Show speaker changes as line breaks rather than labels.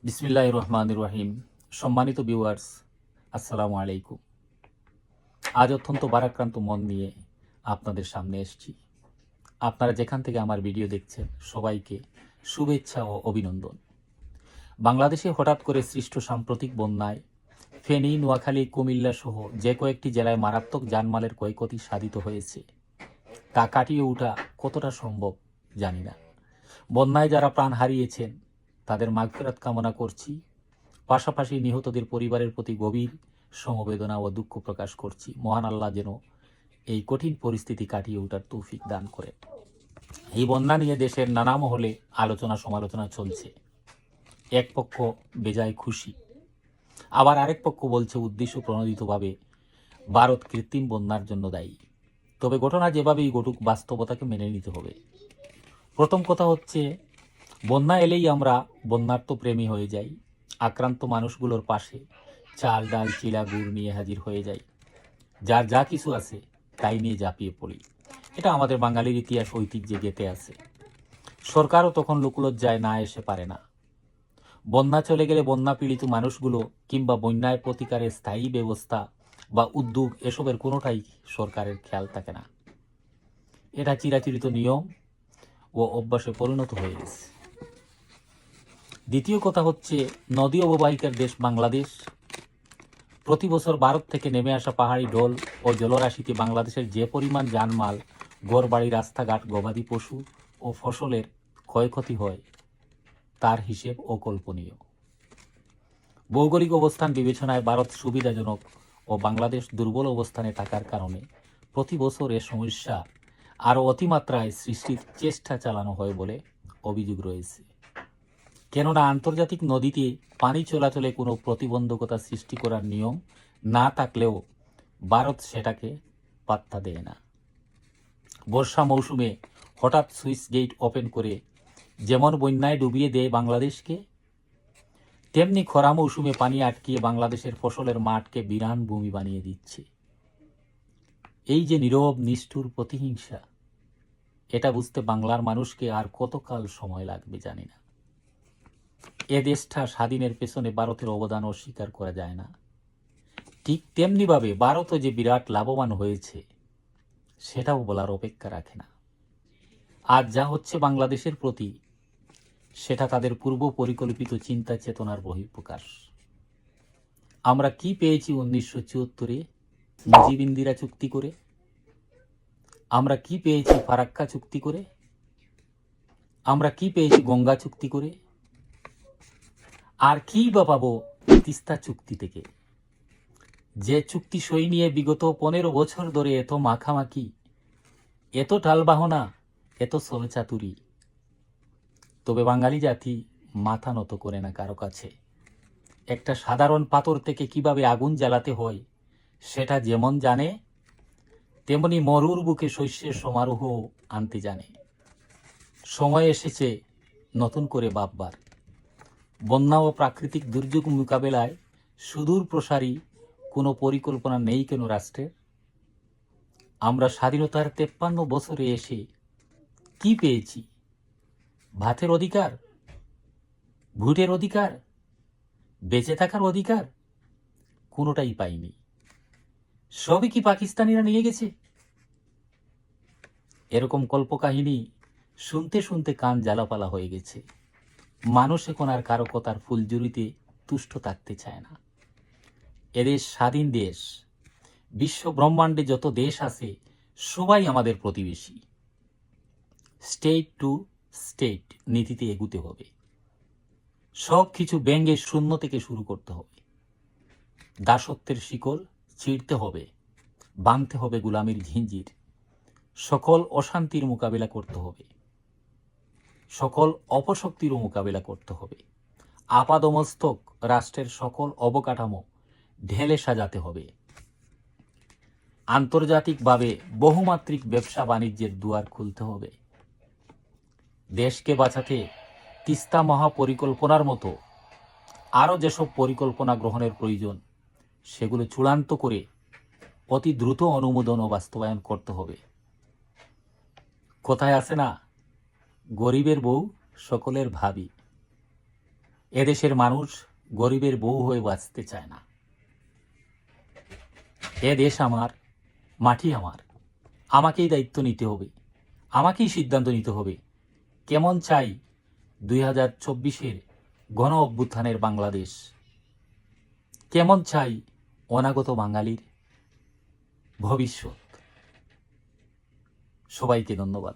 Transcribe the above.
বিসমিল্লাহির রহমানির রহিম। সম্মানিত ভিউয়ার্স, আসসালামু আলাইকুম। আজ অত্যন্ত ভারাক্রান্ত মন নিয়ে আপনাদের সামনে এসেছি। আপনারা যেখান থেকে আমার ভিডিও দেখছেন সবাইকে শুভেচ্ছা ও অভিনন্দন। বাংলাদেশে হঠাৎ করে সৃষ্ট সাম্প্রতিক বন্যায় ফেনী, নোয়াখালী, কুমিল্লা সহ যে কয়েকটি জেলায় মারাত্মক জানমালের ক্ষয়ক্ষতি সাধিত হয়েছে, তা কাটিয়ে ওঠা কতটা সম্ভব জানি না। বন্যায় যারা প্রাণ হারিয়েছেন তাদের মাগফিরাত কামনা করছি। পাশাপাশি নিহতদের পরিবারের প্রতি গভীর সমবেদনা ও দুঃখ প্রকাশ করছি। মহান আল্লাহ যেন এই কঠিন পরিস্থিতি কাটিয়ে ওঠার তৌফিক দান করে। এই বন্যা নিয়ে দেশের নানা মহলে আলোচনা সমালোচনা চলছে। এক পক্ষ বেজায় খুশি, আবার আরেক পক্ষ বলছে উদ্দেশ্য প্রণোদিতভাবে ভারত কৃত্রিম বন্যার জন্য দায়ী। তবে ঘটনা যেভাবেই ঘটুক বাস্তবতাকে মেনে নিতে হবে। প্রথম কথা হচ্ছে, বন্যা এলেই আমরা বন্যার্থ প্রেমী হয়ে যাই। আক্রান্ত মানুষগুলোর পাশে চাল, ডাল, চিলা, গুড় নিয়ে হাজির হয়ে যাই। যার যা কিছু আছে তাই নিয়ে ঝাঁপিয়ে পড়ি। এটা আমাদের বাঙালির ইতিহাস ঐতিহ্যে গেঁথে আছে। সরকারও তখন লোকলজ্জায় না এসে পারে না। বন্যা চলে গেলে বন্যা পীড়িত মানুষগুলো কিংবা বন্যায় প্রতিকারের স্থায়ী ব্যবস্থা বা উদ্যোগ এসবের কোনোটাই সরকারের খেয়াল থাকে না। এটা চিরাচরিত নিয়ম ও অভ্যাসে পরিণত হয়ে গেছে। দ্বিতীয় কথা হচ্ছে, নদী অববাহিকার দেশ বাংলাদেশ। প্রতি বছর ভারত থেকে নেমে আসা পাহাড়ি ঢল ও জলরাশিতে বাংলাদেশের যে পরিমাণ জানমাল, ঘরবাড়ি, রাস্তাঘাট, গবাদি পশু ও ফসলের ক্ষয়ক্ষতি হয় তার হিসেব অকল্পনীয়। ভৌগোলিক অবস্থান বিবেচনায় ভারত সুবিধাজনক ও বাংলাদেশ দুর্বল অবস্থানে থাকার কারণে প্রতি বছর এ সমস্যা আরও অতিমাত্রায় সৃষ্টির চেষ্টা চালানো হয় বলে অভিযোগ রয়েছে। কেননা আন্তর্জাতিক নদীতে পানি চলাচলে কোনো প্রতিবন্ধকতা সৃষ্টি করার নিয়ম না থাকলেও ভারত সেটাকে পাত্তা দেয় না। বর্ষা মৌসুমে হঠাৎ সুইচ গেট ওপেন করে যেমন বন্যায় ডুবিয়ে দেয় বাংলাদেশকে, তেমনি খরা মৌসুমে পানি আটকিয়ে বাংলাদেশের ফসলের মাঠকে বিরান ভূমি বানিয়ে দিচ্ছে। এই যে নীরব নিষ্ঠুর প্রতিহিংসা, এটা বুঝতে বাংলার মানুষকে আর কতকাল সময় লাগবে জানি না। এ দেশটা স্বাধীনের পেছনে ভারতের অবদান অস্বীকার করা যায় না। ঠিক তেমনিভাবে ভারতও যে বিরাট লাভবান হয়েছে সেটাও বলার অপেক্ষা রাখে না। আজ যা হচ্ছে বাংলাদেশের প্রতি, সেটা তাদের পূর্ব পরিকল্পিত চিন্তা চেতনার বহিঃপ্রকাশ। আমরা কি পেয়েছি 1974-এ মুজিব ইন্দিরা চুক্তি করে? আমরা কি পেয়েছি ফারাক্কা চুক্তি করে? আমরা কি পেয়েছি গঙ্গা চুক্তি করে? আর কি বা পাবো তিস্তা চুক্তি থেকে? যে চুক্তি সই নিয়ে বিগত 15 বছর ধরে এত মাখামাখি, এত টালবাহনা, এত চাতুরি, তবে বাঙালি জাতি মাথা নত করে না কারো কাছে। একটা সাধারণ পাথর থেকে কিভাবে আগুন জ্বালাতে হয় সেটা যেমন জানে, তেমনি মরুর বুকে শস্যের সমারোহ আনতে জানে। সময় এসেছে নতুন করে ভাববার। বন্যা ও প্রাকৃতিক দুর্যোগ মোকাবেলায় সুদূর প্রসারী কোনো পরিকল্পনা নেই কেন রাষ্ট্রের? আমরা স্বাধীনতার 53 বছরে এসে কি পেয়েছি? ভাতের অধিকার, ভোটের অধিকার, বেঁচে থাকার অধিকার? কোনোটাই পাইনি। সবই কি পাকিস্তানিরা নিয়ে গেছে? এরকম কল্পকাহিনী শুনতে শুনতে কান জ্বালাপালা হয়ে গেছে। মানুষ এখন আর কারো কথার ফুলঝুরিতে তুষ্ট থাকতে চায় না। এদেশ স্বাধীন দেশ। বিশ্ব ব্রহ্মাণ্ডে যত দেশ আছে সবাই আমাদের প্রতিবেশী। স্টেট টু স্টেট নীতিতে এগুতে হবে। সব কিছু ব্যঙ্গে শূন্য থেকে শুরু করতে হবে। দাসত্বের শিকল ছিঁড়তে হবে, ভাঙতে হবে গোলামির ঝিঞ্জির। সকল অশান্তির মোকাবিলা করতে হবে, সকল অপশক্তিরও মোকাবিলা করতে হবে। আপাদমস্তক রাষ্ট্রের সকল অবকাঠামো ঢেলে সাজাতে হবে। আন্তর্জাতিকভাবে বহুমাত্রিক ব্যবসা বাণিজ্যের দুয়ার খুলতে হবে। দেশকে বাঁচাতে তিস্তা মহাপরিকল্পনার মতো আরও যেসব পরিকল্পনা গ্রহণের প্রয়োজন সেগুলো চূড়ান্ত করে অতি দ্রুত অনুমোদন ও বাস্তবায়ন করতে হবে। কোথায় আছে না, গরিবের বউ সকলের ভাবি। এদেশের মানুষ গরিবের বউ হয়ে বাঁচতে চায় না। এ দেশ আমার, মাটি আমার, আমাকেই দায়িত্ব নিতে হবে, আমাকেই সিদ্ধান্ত নিতে হবে কেমন চাই 2024-এর গণ অভ্যুত্থানের বাংলাদেশ, কেমন চাই অনাগত বাঙালির ভবিষ্যৎ। সবাইকে ধন্যবাদ।